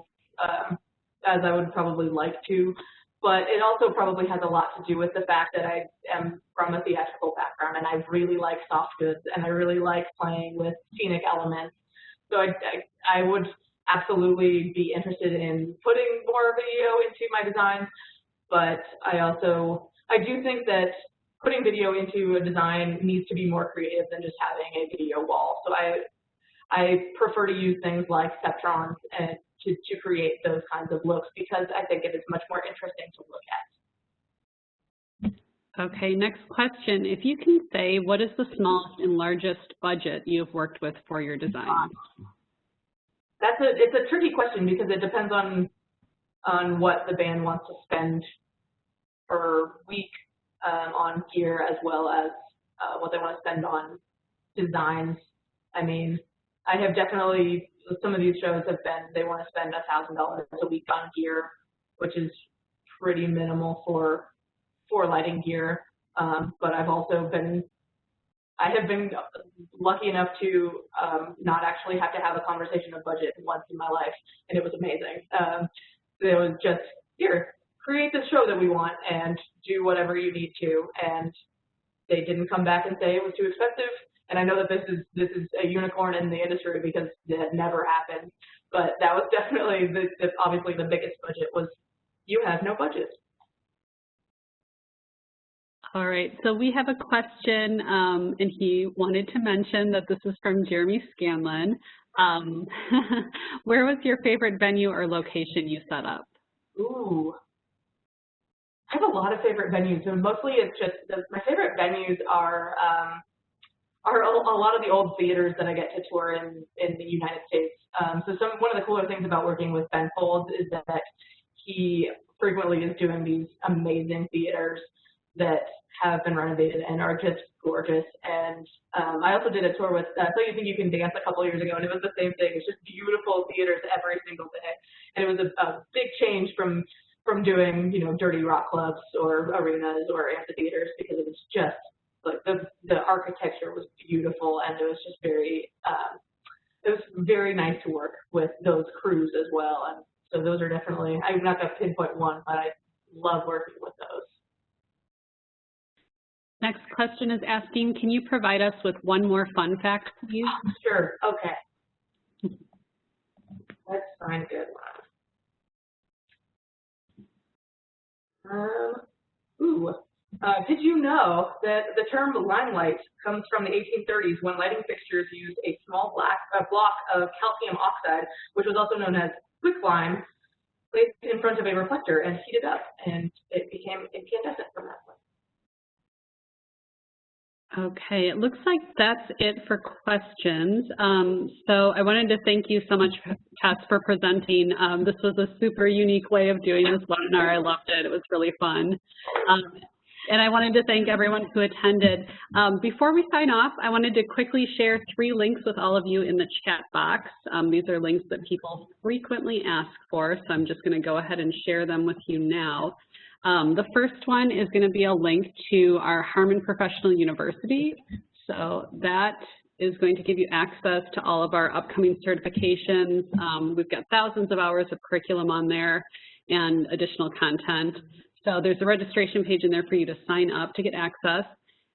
I would probably like to, but it also probably has a lot to do with the fact that I am from a theatrical background farm, and I really like soft goods, and I really like playing with scenic elements. So I would absolutely be interested in putting more video into my designs, but I do think that putting video into a design needs to be more creative than just having a video wall. So I prefer to use things like Ceptrons and to create those kinds of looks, because I think it is much more interesting to look at. Okay, next question. If you can say, what is the smallest and largest budget you've worked with for your design? It's a tricky question, because it depends on what the band wants to spend per week on gear, as well as what they want to spend on designs. I mean, I have definitely, some of these shows have been, they want to spend $1,000 a week on gear, which is pretty minimal for lighting gear. But I have been lucky enough to not actually have to have a conversation of budget once in my life, and it was amazing. It was just, here, create this show that we want and do whatever you need to, and they didn't come back and say it was too expensive. And I know that this is a unicorn in the industry, because it had never happened, but that was definitely obviously the biggest budget was, you have no budget. All right, so we have a question, and he wanted to mention that this is from Jeremy Scanlon. Where was your favorite venue or location you set up? Ooh, I have a lot of favorite venues, and mostly it's just, my favorite venues are a lot of the old theaters that I get to tour in the United States. So one of the cooler things about working with Ben Folds is that he frequently is doing these amazing theaters that have been renovated and are just gorgeous. And I also did a tour with So You Think You Can Dance a couple of years ago, and it was the same thing. It's just beautiful theaters every single day. And it was a big change from doing, dirty rock clubs or arenas or amphitheaters, because it was just, like, the architecture was beautiful, and it was just it was very nice to work with those crews as well. And so those are definitely, I'm not going to pinpoint one, but I love working with those. Next question is asking, can you provide us with one more fun fact, please? Sure, okay. Let's find a good one. Did you know that the term limelight comes from the 1830s, when lighting fixtures used a small block of calcium oxide, which was also known as quicklime, placed in front of a reflector and heated up, and it became incandescent from that point. Okay, it looks like that's it for questions. So I wanted to thank you so much, Tess, for presenting. This was a super unique way of doing this webinar. I loved it. It was really fun. And I wanted to thank everyone who attended. Before we sign off, I wanted to quickly share 3 links with all of you in the chat box. These are links that people frequently ask for, so I'm just going to go ahead and share them with you now. The first one is going to be a link to our Harmon Professional University. So that is going to give you access to all of our upcoming certifications. We've got thousands of hours of curriculum on there and additional content. So there's a registration page in there for you to sign up to get access.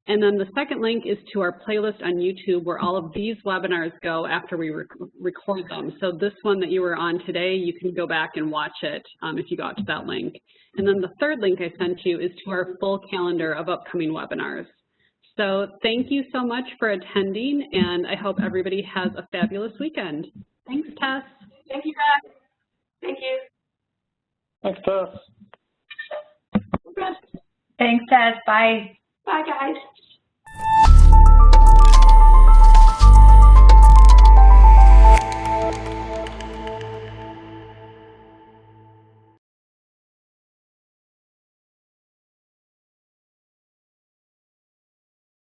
And then the second link is to our playlist on YouTube, where all of these webinars go after we record them. So this one that you were on today, you can go back and watch it if you go out to that link. And then the third link I sent you is to our full calendar of upcoming webinars. So thank you so much for attending, and I hope everybody has a fabulous weekend. Thanks, Tess. Thank you, guys. Thank you. Thanks, Tess. Thanks, Tess. Bye. Bye, guys.